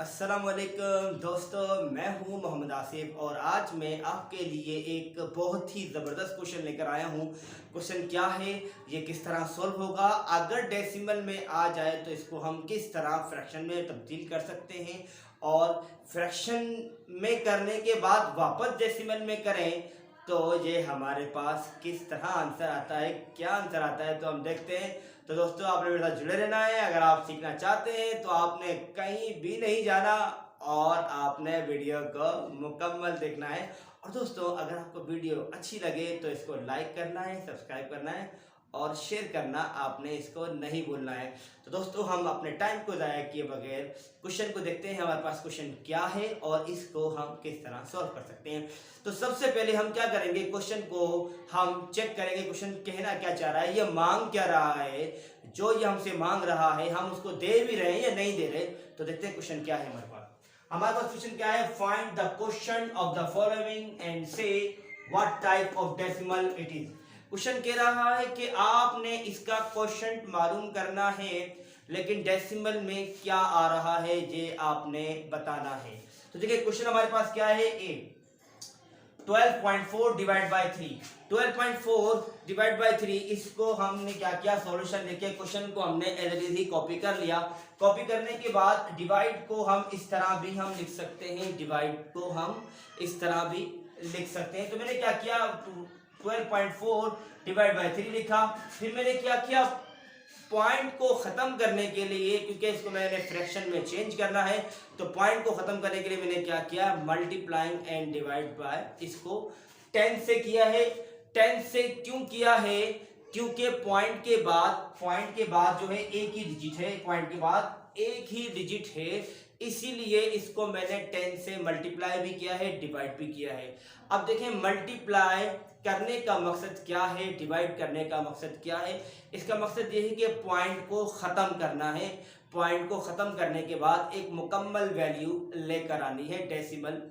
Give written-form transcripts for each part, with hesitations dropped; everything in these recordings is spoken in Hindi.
अस्सलाम वालेकुम दोस्तों, मैं हूं मोहम्मद आसिफ और आज मैं आपके लिए एक बहुत ही ज़बरदस्त क्वेश्चन लेकर आया हूं। क्वेश्चन क्या है, ये किस तरह सॉल्व होगा, अगर डेसिमल में आ जाए तो इसको हम किस तरह फ्रैक्शन में तब्दील कर सकते हैं और फ्रैक्शन में करने के बाद वापस डेसिमल में करें तो ये हमारे पास किस तरह आंसर आता है, क्या आंसर आता है, तो हम देखते हैं। तो दोस्तों, आपने मेरे साथ जुड़े रहना है। अगर आप सीखना चाहते हैं तो आपने कहीं भी नहीं जाना और आपने वीडियो को मुकम्मल देखना है। और दोस्तों, अगर आपको वीडियो अच्छी लगे तो इसको लाइक करना है, सब्सक्राइब करना है और शेयर करना आपने इसको नहीं भूलना है। तो दोस्तों, हम अपने टाइम को ज़ाया किए बगैर क्वेश्चन को देखते हैं हमारे पास क्वेश्चन क्या है और इसको हम किस तरह सॉल्व कर सकते हैं। तो सबसे पहले हम क्या करेंगे, क्वेश्चन को हम चेक करेंगे क्वेश्चन कहना क्या चाह रहा है, ये मांग क्या रहा है, जो ये हमसे मांग रहा है हम उसको दे भी रहे हैं या नहीं दे रहे। तो देखते हैं क्वेश्चन क्या है हमारे पास क्वेश्चन क्या है, find the question of the following and से what type of decimal it is. Question कह रहा है कि आपने इसका क्वेश्चन मालूम करना है लेकिन डेसिमल में क्या आ रहा है ये आपने बताना है। तो देखिए क्वेश्चन हमारे पास क्या है, ए 12.4 डिवाइड बाय 3, 12.4 डिवाइड बाय 3, इसको हमने क्या किया, सॉल्यूशन लेके क्वेश्चन को हमने एज इट इज ही कॉपी कर लिया। कॉपी करने के बाद डिवाइड को हम इस तरह भी हम लिख सकते हैं, डिवाइड को हम इस तरह भी लिख सकते हैं। तो मैंने क्या किया, 12.4 डिवाइड बाय 3 लिखा। फिर मैंने क्या किया, पॉइंट को खत्म करने के लिए, क्योंकि इसको मैंने फ्रैक्शन में चेंज करना है, तो पॉइंट को खत्म करने के लिए मैंने क्या किया, मल्टीप्लाइंग एंड डिवाइड बाय इसको 10 से किया है। 10 से क्यों किया है, क्योंकि पॉइंट के बाद जो है एक ही डिजिट है, पॉइंट के बाद एक ही डिजिट है, इसीलिए इसको मैंने 10 से मल्टीप्लाई भी किया है, डिवाइड भी किया है। अब देखें, मल्टीप्लाई करने का मकसद क्या है, डिवाइड करने का मकसद क्या है। इसका मकसद ये है कि पॉइंट को ख़त्म करना है। पॉइंट को ख़त्म करने के बाद एक मुकम्मल वैल्यू लेकर आनी है, डेसिमल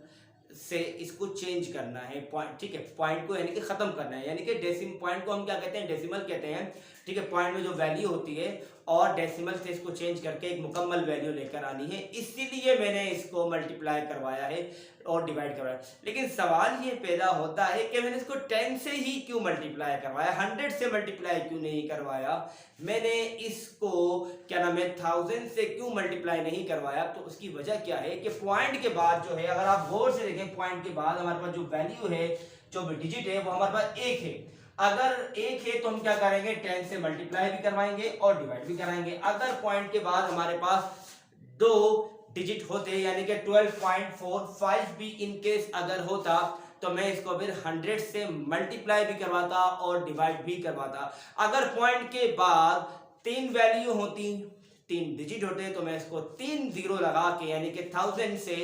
से इसको चेंज करना है पॉइंट, ठीक है, पॉइंट को यानी कि ख़त्म करना है, यानी कि डेसिमल पॉइंट को हम क्या कहते हैं, डेसिमल कहते हैं, ठीक है। पॉइंट में जो वैल्यू होती है और डेसिमल से इसको चेंज करके एक मुकम्मल वैल्यू लेकर आनी है, इसीलिए मैंने इसको मल्टीप्लाई करवाया है और डिवाइड करवाया। लेकिन सवाल ये पैदा होता है कि मैंने इसको 10 से ही क्यों मल्टीप्लाई करवाया, 100 से मल्टीप्लाई क्यों नहीं करवाया, मैंने इसको क्या नाम है 1000 से क्यों मल्टीप्लाई नहीं करवाया। तो उसकी वजह क्या है कि पॉइंट के बाद जो है, अगर आप गौर से देखें, पॉइंट के बाद हमारे पास जो वैल्यू है, जो डिजिट है, वो हमारे पास एक है। अगर एक है तो हम क्या करेंगे, 10 से मल्टीप्लाई भी करवाएंगे और डिवाइड भी कराएंगे। अगर पॉइंट के बाद हमारे पास दो डिजिट होते, यानी कि 12.45 भी इन केस अगर होता, तो मैं इसको फिर 100 से मल्टीप्लाई भी करवाता और डिवाइड भी करवाता। अगर पॉइंट के बाद 3 वैल्यू होती, 3 डिजिट होते, तो मैं इसको 3 जीरो लगा के यानी कि 1000 से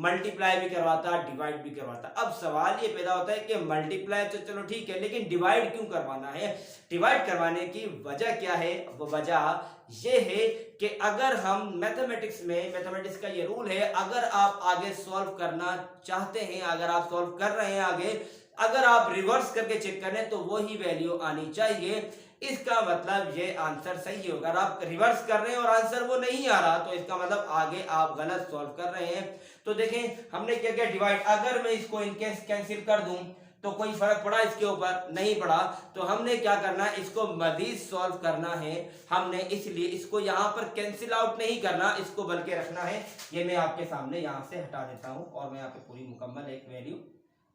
मल्टीप्लाई भी करवाता, डिवाइड भी करवाता। अब सवाल ये पैदा होता है कि मल्टीप्लाई तो चलो ठीक है, लेकिन डिवाइड क्यों करवाना है। डिवाइड करवाने की वजह क्या है, वो वजह ये है कि अगर हम मैथमेटिक्स का ये रूल है, अगर आप आगे सॉल्व करना चाहते हैं, अगर आप सॉल्व कर रहे हैं आगे, अगर आप रिवर्स करके चेक करें तो वही वैल्यू आनी चाहिए। इसका मतलब ये आंसर सही होगा। अगर आप रिवर्स कर रहे हैं और आंसर वो नहीं आ रहा, तो इसका मतलब आगे आप गलत सॉल्व कर रहे हैं। तो देखें, हमने क्या किया, डिवाइड, अगर मैं इसको इनकेस कैंसिल कर दूं तो कोई फर्क पड़ा इसके ऊपर, नहीं पड़ा। तो हमने क्या करना है, इसको मजीद सॉल्व करना है हमने, इसलिए इसको यहां पर कैंसिल आउट नहीं करना, इसको बल्कि रखना है। ये मैं आपके सामने यहां से हटा देता हूं और मैं यहाँ पे पूरी मुकम्मल एक वैल्यू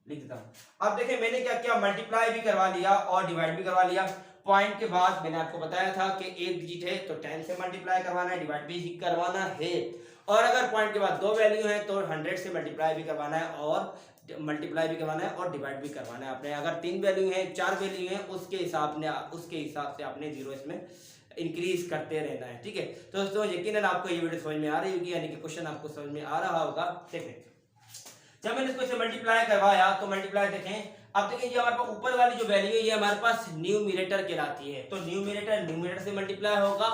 लिख देता हूं। अब देखिए, मैंने क्या किया, मल्टीप्लाई भी करवा लिया और डिवाइड भी करवा लिया। पॉइंट के बाद मैंने आपको बताया था कि एक डिजिट है तो 10 से मल्टीप्लाई करवाना है, डिवाइड भी करवाना है। और अगर पॉइंट के बाद 2 वैल्यू है तो 100 से मल्टीप्लाई भी करवाना है और मल्टीप्लाई भी करवाना है और डिवाइड भी करवाना है आपने। अगर 3 वैल्यू है, 4 वैल्यू है, उसके हिसाब से आपने जीरो इसमें इंक्रीज करते रहना है, ठीक है। तो दोस्तों, यकीनन आपको ये वीडियो समझ में आ रही होगी, यानी कि क्वेश्चन आपको समझ में आ रहा होगा। देखें, जब मैंने इसको इसे मल्टीप्लाई करवाया तो मल्टीप्लाई देखें, अब देखें ये हमारे पास ऊपर वाली जो वैल्यू है ये हमारे पास न्यूमरेटर कहलाती है। तो न्यूमरेटर से मल्टीप्लाई होगा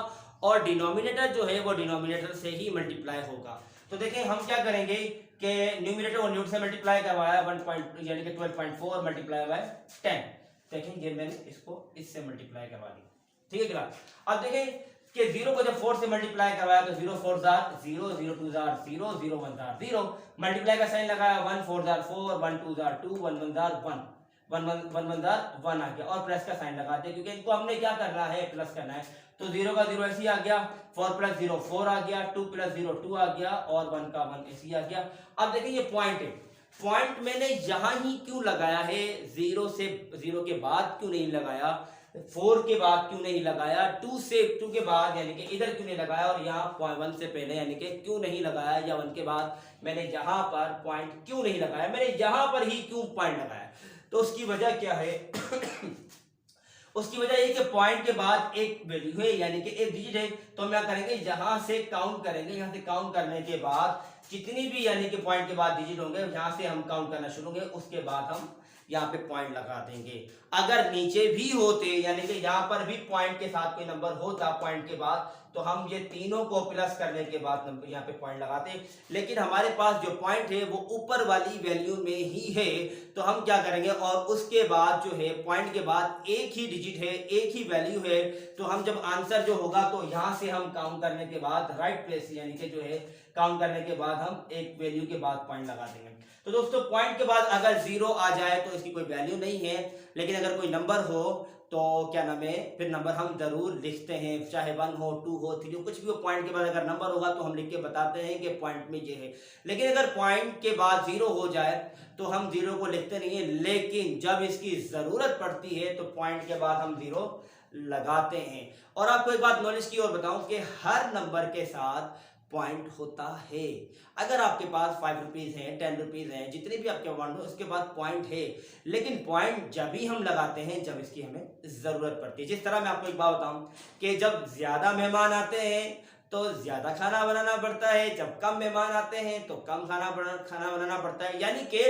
और डिनोमिनेटर जो है वो डिनोमिनेटर से ही मल्टीप्लाई होगा। तो देखें, हम क्या करेंगे कि न्यूमरेटर को न्यूट से मल्टीप्लाई करवाया 1 यानी कि 12.4 मल्टीप्लाई बाय 10। देखें, ये मैंने इसको इससे मल्टीप्लाई करवा दी, ठीक है क्या। अब देखें, कि 0 को जब 4 से मल्टीप्लाई करवाया तो 0 4 जार 0, 0 2 जार 0, 0 1 जार 0, मल्टीप्लाई का साइन लगाया 1 4 जार 4, 1 2 जार 2, 1 1 जार 1, 1 1 जार 1 आ गया, और प्लस का साइन लगाते हैं क्योंकि इनको हमने क्या करना है, प्लस करना है। तो 0 का 0 ऐसे ही आ गया, 4 प्लस 0 4 आ गया, 2 प्लस 0 2 आ गया, और 1 का 1 ऐसे ही आ गया। अब देखिए ये पॉइंट है, पॉइंट मैंने यहां ही क्यों लगाया है, 0 से 0 के बाद क्यों नहीं लगाया, 4 के बाद क्यों नहीं लगाया, 2 के बाद यानी कि इधर क्यों नहीं लगाया, और यहाँ 1 से पहले यानी कि क्यों नहीं लगाया, या 1 के बाद मैंने यहाँ पर पॉइंट क्यों नहीं लगाया, मैंने यहाँ पर ही क्यों पॉइंट लगाया। तो उसकी वजह क्या है उसकी वजह ये कि पॉइंट के बाद एक वैल्यू है यानी कि एक डिजिट है, तो हम क्या करेंगे, यहां से काउंट करेंगे, यहां से काउंट करने के बाद जितनी भी यानी कि पॉइंट के बाद डिजिट होंगे यहां से हम काउंट करना शुरू होंगे, उसके बाद हम यहाँ पे पॉइंट लगा देंगे। अगर नीचे भी होते यानी कि यहाँ पर भी पॉइंट के साथ कोई नंबर होता पॉइंट के बाद, तो हम ये तीनों को प्लस करने के बाद नंबर यहाँ पे पॉइंट लगाते, लेकिन हमारे पास जो पॉइंट है वो ऊपर वाली वैल्यू में ही है, तो हम क्या करेंगे, और उसके बाद जो है पॉइंट के बाद एक ही डिजिट है, एक ही वैल्यू है, तो हम जब आंसर जो होगा तो यहाँ से हम काउंट करने के बाद राइट प्लेस यानी कि जो है काउंट करने के बाद हम एक वैल्यू के बाद पॉइंट लगा देंगे। तो दोस्तों पॉइंट के बाद अगर 0 आ जाए तो इसकी कोई वैल्यू नहीं है, लेकिन अगर कोई नंबर हो तो क्या नाम है, फिर नंबर हम जरूर लिखते हैं, चाहे 1 हो 2 हो 3 हो, कुछ भी हो, पॉइंट के बाद अगर नंबर होगा तो हम लिख के बताते हैं कि पॉइंट में ये है। लेकिन अगर पॉइंट के बाद 0 हो जाए तो हम 0 को लिखते नहीं है, लेकिन जब इसकी जरूरत पड़ती है तो पॉइंट के बाद हम 0 लगाते हैं। और आपको एक बात नॉलेज की और बताऊं कि हर नंबर के साथ पॉइंट होता है। अगर आपके पास 5 रुपीज है, 10 रुपीज है, जितने भी आपके अमाउंट हो उसके बाद पॉइंट है, लेकिन पॉइंट जब भी हम लगाते हैं जब इसकी हमें जरूरत पड़ती है। जिस तरह मैं आपको एक बात बताऊं कि जब ज्यादा मेहमान आते हैं तो ज्यादा खाना बनाना पड़ता है, जब कम मेहमान आते हैं तो कम खाना बनाना पड़ता है, यानी कि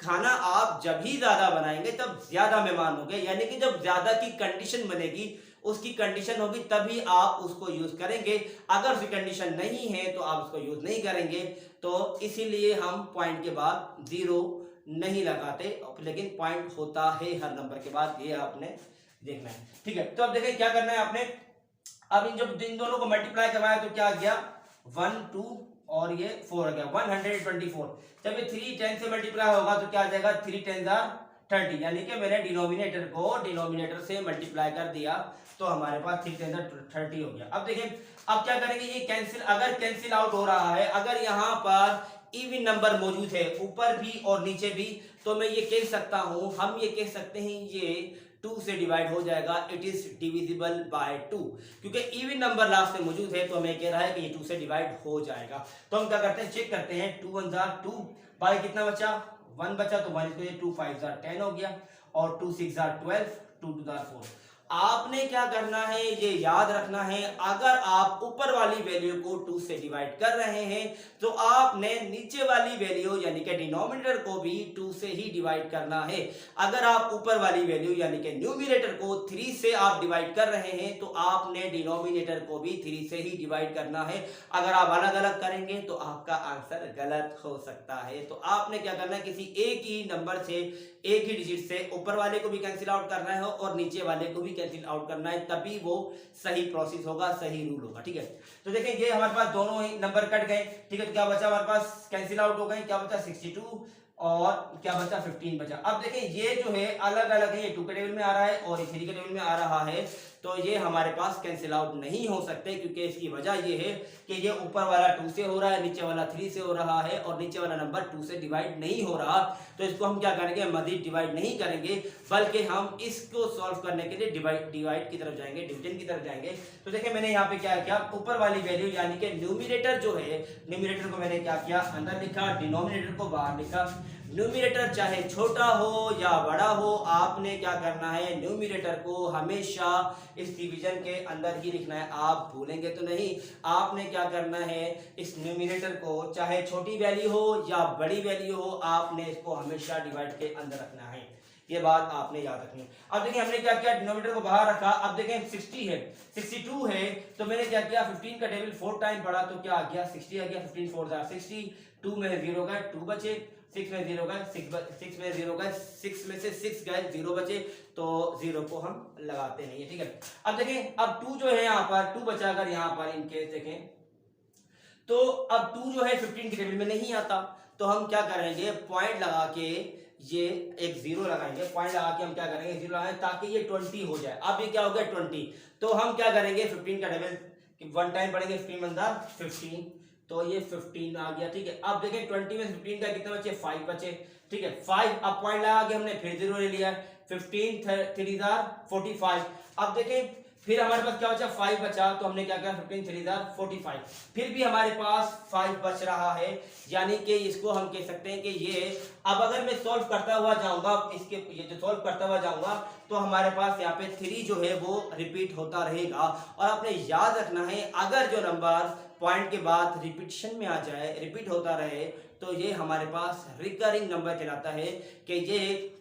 खाना आप जब ही ज्यादा बनाएंगे तब ज्यादा मेहमान होंगे, यानी कि जब ज्यादा की कंडीशन बनेगी, उसकी कंडीशन होगी तभी आप उसको यूज करेंगे, अगर उसकी कंडीशन नहीं है तो आप उसको यूज नहीं करेंगे। तो इसीलिए हम पॉइंट के बाद 0 नहीं लगाते, लेकिन पॉइंट होता है हर नंबर के बाद, ये आपने देखना है। ठीक है, तो अब देखें क्या करना है आपने, अब इन दोनों को मल्टीप्लाई करवाया तो क्या आ गया, 1 2 और ये 4 आ गया, 124। जब ये 3 10 से मल्टीप्लाई होगा तो क्या आ जाएगा, 3 10 30, यानी कि मैंने डिनोमिनेटर को डिनोमिनेटर से मल्टीप्लाई कर दिया तो हमारे पास 3 10 30 हो गया। अब देखिए अब क्या करेंगे, ये कैंसिल, अगर कैंसिल आउट हो रहा है, अगर यहाँ पर इवन नंबर मौजूद है ऊपर भी और नीचे भी, तो मैं ये कह सकता हूं, हम ये कह सकते हैं ये 2 से डिवाइड हो जाएगा, इट इज डिविजिबल बाय 2, क्योंकि इवन नंबर लास्ट में मौजूद है तो हमें कह रहा है कि ये 2 से डिवाइड हो जाएगा। तो हम क्या करते हैं, चेक करते हैं, 2 1 जार 2, बाकी कितना बचा, 1 बचा, तो 1 2 5 जार 10 हो गया, और 2 6 जार 12, 2 2 जार 4। आपने क्या करना है, ये याद रखना है, अगर आप ऊपर वाली वैल्यू को 2 से डिवाइड कर रहे हैं तो आपने नीचे वाली वैल्यू यानी कि डिनोमिनेटर को भी 2 से ही डिवाइड करना है। अगर आप ऊपर वाली वैल्यू यानी कि न्यूमरेटर को 3 से आप डिवाइड कर रहे हैं तो आपने डिनोमिनेटर को भी 3 से ही डिवाइड करना है। अगर आप अलग अलग करेंगे तो आपका आंसर गलत हो सकता है। तो आपने क्या करना है, किसी एक ही नंबर से, एक ही डिजिट से ऊपर वाले को भी कैंसिल आउट करना है और नीचे वाले को भी कैंसिल आउट करना है, तभी वो सही प्रोसेस होगा, सही रूल होगा। ठीक है, तो देखें ये हमारे पास दोनों ही नंबर कट गए। ठीक है, तो क्या बचा हमारे पास, कैंसिल आउट हो गए, क्या बचा 62 और क्या बचा 15 बचा। अब देखें ये जो है अलग अलग है, ये 2 के टेबल में आ रहा है और 3 के टेबल में आ रहा है, तो ये हमारे पास कैंसिल आउट नहीं हो सकते, क्योंकि इसकी वजह ये है कि ये ऊपर वाला 2 से हो रहा है, नीचे वाला 3 से हो रहा है और नीचे वाला नंबर 2 से डिवाइड नहीं हो रहा। तो इसको हम क्या करेंगे, मजीद डिवाइड नहीं करेंगे, बल्कि हम इसको सॉल्व करने के लिए डिवाइड की तरफ जाएंगे, डिवीजन की तरफ जाएंगे। तो देखिए मैंने यहाँ पे क्या किया, ऊपर वाली वैल्यू यानी कि न्यूमरेटर जो है, न्यूमरेटर को मैंने क्या किया, अंदर लिखा, डिनोमिनेटर को बाहर लिखा। न्यूमरेटर चाहे छोटा हो या बड़ा हो, आपने क्या करना है, न्यूमरेटर को हमेशा इस डिवीजन के अंदर ही लिखना है, आप भूलेंगे तो नहीं। आपने क्या करना है, इस न्यूमरेटर को चाहे छोटी वैल्यू हो या बड़ी वैल्यू हो, आपने इसको हमेशा डिवाइड के अंदर रखना है। ये बात आपने याद रखनी है। अब देखिए हमने क्या किया, डिनोमिनेटर को बाहर रखा। अब देखें 60 है, 62 है, तो मैंने क्या किया 15 का टेबल 4 टाइम पढ़ा तो क्या आ गया 60 आ गया। 15 4 60, 2 में 0 गए 2 बचे, 6 में 0 गए 6 में 0 गए 6 में से 6 गए 0 बचे, तो 0 को हम लगाते नहीं है, ठीक है। अब देखें अब 2 जो है यहाँ पर 2 बचा, अगर यहाँ पर इनकेस देखें तो अब 2 जो है 15 के टेबल में नहीं आता, तो हम क्या करेंगे पॉइंट लगा के ये एक 0 लगाएंगे, पॉइंट लगा के हम क्या करेंगे 0 लगाएंगे ताकि ये 20 हो जाए। अब ये क्या हो गया 20, तो हम क्या करेंगे 15 का टेबल 1 टाइम पढ़ेंगे 15 मंदा 15, तो ये 15 आ गया, ठीक है। अब देखें 20 में 15 का कितने बचे 5 बचे, ठीक है 5। अब पॉइंट लगा के हमने फिर 0 ले लिया, 15 3 45। अब देखें फिर हमारे पास क्या बचा 5 बचा, तो हमने क्या किया 15 3 45, फिर भी हमारे पास 5 बच रहा है, यानी कि इसको हम कह सकते हैं कि ये अब अगर मैं सॉल्व करता हुआ जाऊंगा इसके ये जो सॉल्व करता हुआ जाऊंगा तो हमारे पास यहाँ पे 3 जो है वो रिपीट होता रहेगा। और आपने याद रखना है अगर जो नंबर पॉइंट के बाद रिपीटिशन में आ जाए, रिपीट होता रहे, तो ये हमारे पास रिकरिंग नंबर कहलाता है कि ये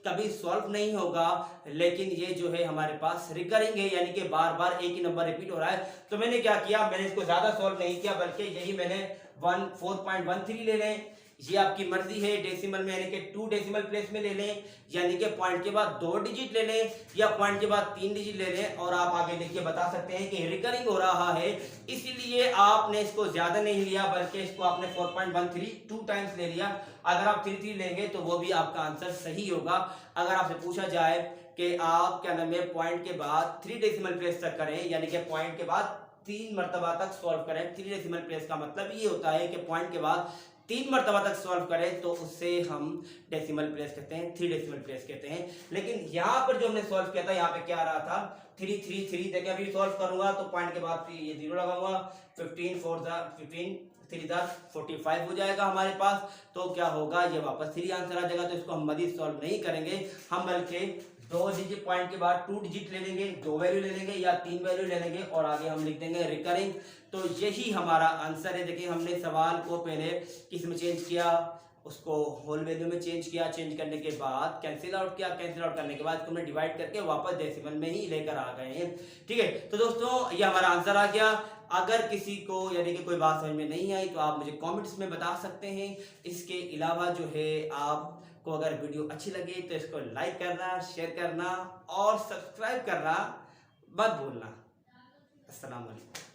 कभी सॉल्व नहीं होगा, लेकिन ये जो है हमारे पास रिकरिंग है, यानी कि बार बार एक ही नंबर रिपीट हो रहा है। तो मैंने क्या किया, मैंने इसको ज्यादा सॉल्व नहीं किया, बल्कि यही मैंने 4.13 ले लें, ये आपकी मर्जी है, डेसिमल में यानी कि 2 डेसिमल प्लेस में ले लें, यानी कि पॉइंट के बाद 2 डिजिट ले लें या पॉइंट के बाद 3 डिजिट ले लें, और आप आगे लिख के बता सकते हैं कि रिकरिंग हो रहा है, इसीलिए आपने इसको ज्यादा नहीं लिया बल्कि इसको आपने 4.13 2 टाइम्स ले लिया। अगर आप 3 लेंगे तो वो भी आपका आंसर सही होगा। अगर आपसे पूछा जाए कि आप क्या नाम है पॉइंट के बाद 3 डेसिमल प्लेस तक करें, यानी कि पॉइंट के बाद 3 मरतबा तक सॉल्व करें, 3 डेसिमल प्लेस का मतलब ये होता है कि पॉइंट के बाद 3 मरतबा तक सॉल्व करें तो उससे हम डेसिमल प्लेस कहते हैं, 3 डेसिमल प्लेस कहते हैं। लेकिन यहाँ पर जो हमने सॉल्व किया था, यहाँ पे क्या आ रहा था 3 3 3, देखिए अभी सॉल्व करूंगा तो पॉइंट के बाद ये 0 लगाऊंगा, 15 4 15 3 45 हो जाएगा हमारे पास, तो क्या होगा ये वापस 3 आंसर आ जाएगा। तो इसको हम मजीद सॉल्व नहीं करेंगे, हम बल्कि 2 डिजिट पॉइंट के बाद 2 डिजिट ले लेंगे, 2 वैल्यू ले लेंगे या 3 वैल्यू ले लेंगे और आगे हम लिख देंगे रिकरिंग। तो यही हमारा आंसर है। देखिए हमने सवाल को पहले किस में चेंज किया, उसको होल वैल्यू में चेंज किया, चेंज करने के बाद कैंसिल आउट किया, कैंसिल आउट करने के बाद हमने डिवाइड करके वापस डेसिमल में ही लेकर आ गए हैं, ठीक है। तो दोस्तों ये हमारा आंसर आ गया। अगर किसी को यानी कि कोई बात समझ में नहीं आई तो आप मुझे कमेंट्स में बता सकते हैं। इसके अलावा जो है आपको अगर वीडियो अच्छी लगे तो इसको लाइक करना, शेयर करना और सब्सक्राइब करना मत भूलना। अस्सलाम वालेकुम।